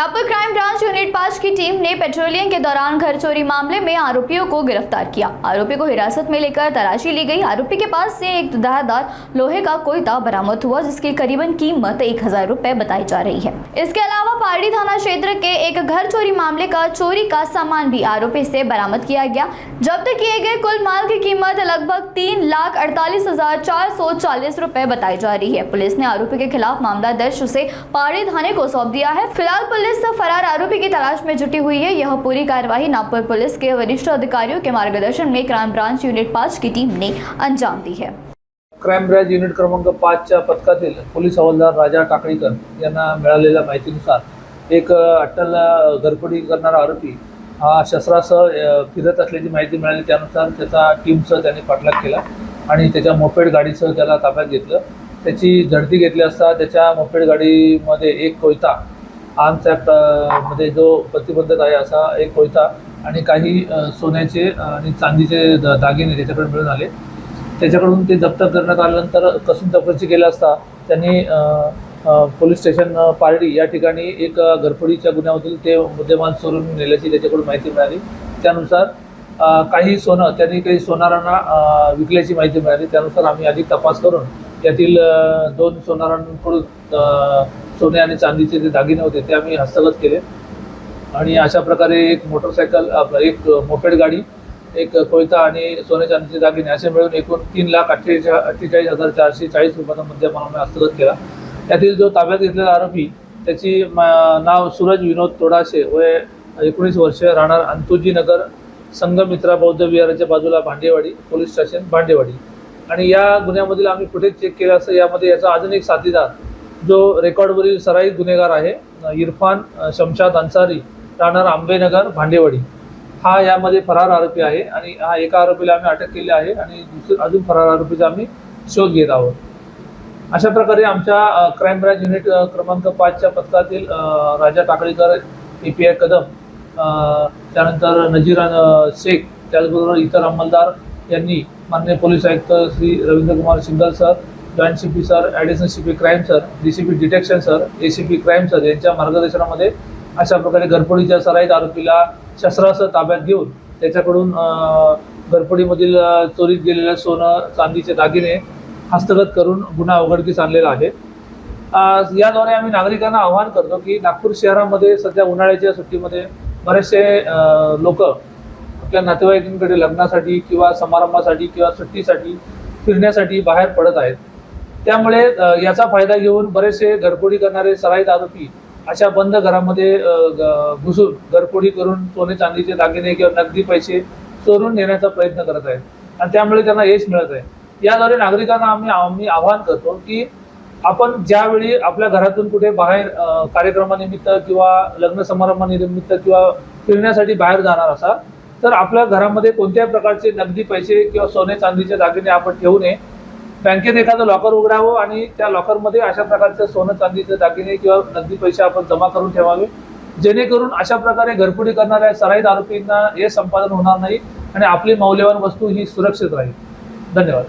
Nagpur crime branch unit 5 की team ने patrolling के दौरान घर चोरी मामले में आरोपियों को गिरफ्तार किया। आरोपी को हिरासत में लेकर तलाशी ली गई। आरोपी के पास से एक धारदार लोहे का कोयता बरामद हुआ, जिसकी करीबन कीमत 1000 रुपए बताई जा रही है। इसके अलावा पारडी थाना क्षेत्र के एक घर चोरी मामले का चोरी का सामान भी आरोपी से बरामद किया गया। जब्त किए गए कुल माल की कीमत लगभग 3,48,440 रुपए बताई जा रही है। पुलिस ने आरोपी के खिलाफ मामला दर्ज उसे पारडी थाने को सौंप दिया है। फिलहाल पुलिस फरार आरोपी की तलाश में जुटी हुई है। यह पूरी कार्यवाही नागपुर पुलिस के वरिष्ठ अधिकारियों के मार्गदर्शन में क्राइम ब्रांच यूनिट 5 की टीम ने अंजाम दी है। क्राइम ब्रांच युनिट क्रमांक 5च्या पथकातील पोलीस हवालदार राजा टाकळीकर यांना मिळालेल्या माहितीनुसार एक अट्टल घरफोडी करणारा आरोपी हा शस्त्रासह फिरत असल्याची माहिती मिळाली। त्यानुसार त्याचा टीमसह त्यांनी पाठलाग केला आणि त्याच्या मोपेड गाडीसह त्याला ताब्यात घेतलं। त्याची झडती घेतली असता त्याच्या मोपेड गाडीमध्ये एक कोयता, आर्म्स ॲक्ट मध्ये जो प्रतिबंधक आहे असा एक कोयता आणि काही सोन्याचे आणि चांदीचे दागिने त्याच्याकडे मिळून आले। त्याच्याकडून ते जप्त करण्यात आल्यानंतर कसून चौकशी केली असता त्यांनी पोलीस स्टेशन पारडी या ठिकाणी एक घरफोडीच्या गुन्ह्यामधील ते मुद्देमाल चोरून नेल्याची त्याच्याकडून माहिती मिळाली। त्यानुसार काही सोनं त्यांनी काही सोनारांना विकल्याची माहिती मिळाली। त्यानुसार आम्ही अधिक तपास करून यातील 2 सोनारांकडून सोने आणि चांदीचे जे दागिने होते ते आम्ही हस्तगत केले आणि अशा प्रकारे एक मोटरसायकल, एक मोपेड गाडी, एक कोयता आणि सोने चांदीचे दागिने असे मिळून एकूण 3,48,440 रुपयाचा मुद्देमाल आम्ही हस्तगत केला। त्यातील जो ताब्यात घेतलेला आरोपी त्याची नाव सूरज विनोद तोडाशे, वय 19 वर्ष, राहणार अंतुजी नगर, संघमित्रा बौद्ध विहाराच्या बाजूला भांडेवाडी, पोलीस स्टेशन भांडेवाडी। आणि या गुन्ह्यामधील आम्ही फुटेज चेक केलं असं यामध्ये याचा अजून एक साथीदार जो रेकॉर्डवरील सराईत गुन्हेगार आहे, इरफान शमशाद अन्सारी, राहणार आंबेनगर भांडेवाडी, हा यामध्ये फरार आरोपी आहे आणि हा एका आरोपीला आम्ही अटक केली आहे आणि अजून फरार आरोपीचा आम्ही शोध घेत आहोत। अशा प्रकारे आमच्या क्राइम ब्रांच युनिट क्रमांक 5च्या पथकातील राजा टाकळीकर, API कदम, त्यानंतर नजीर शेख, त्याचबरोबर इतर अंमलदार यांनी माननीय पोलीस आयुक्त Shri Ravindra Kumar single sir, joint CP sir, additional CP crime sir, DCP detection sir, ACP crime sir यांच्या मार्गदर्शनामध्ये अशा प्रकारे घरफोडीच्या सराईत आरोपीला शस्त्रासह ताब्यात घेऊन त्याच्याकडून घरफोडीमधील चोरीत गेलेलं सोनं, चांदीचे दागिने हस्तगत करून गुन्हा उघडकीस आणलेला आहे। याद्वारे आम्ही नागरिकांना आवाहन करतो की नागपूर शहरामध्ये सध्या उन्हाळ्याच्या सुट्टीमध्ये बरेचसे लोक आपल्या नातेवाईकांकडे लग्नासाठी किंवा समारंभासाठी किंवा सुट्टीसाठी फिरण्यासाठी बाहेर पडत आहेत। त्यामुळे याचा फायदा घेऊन बरेचसे घरफोडी करणारे सराईत आरोपी अशा बंद घरामध्ये घुसून घरफोडी करून सोने चांदीचे दागिने किंवा नगदी पैसे चोरून नेण्याचा प्रयत्न करत आहेत आणि त्यामुळे त्यांना यश मिळत आहे। याद्वारे नागरिकांना आम्ही आवाहन करतो की आपण ज्यावेळी आपल्या घरातून कुठे बाहेर कार्यक्रमानिमित्त किंवा लग्न समारंभानिमित्त किंवा फिरण्यासाठी बाहेर जाणार असाल तर आपल्या घरामध्ये कोणत्याही प्रकारचे नगदी पैसे किंवा सोने चांदीचे दागिने आपण ठेवू नये। बँकेत एखादं लॉकर उघडावं आणि त्या लॉकरमध्ये अशा प्रकारचे सोनं चांदीचे दागिने किंवा नगदी पैसे आपण जमा करून ठेवावे, जेणेकरून अशा प्रकारे घरफोडी करणाऱ्या सराईत आरोपींना हे संपादन होणार नाही आणि आपली मौल्यवान वस्तू ही सुरक्षित राहील। धन्यवाद।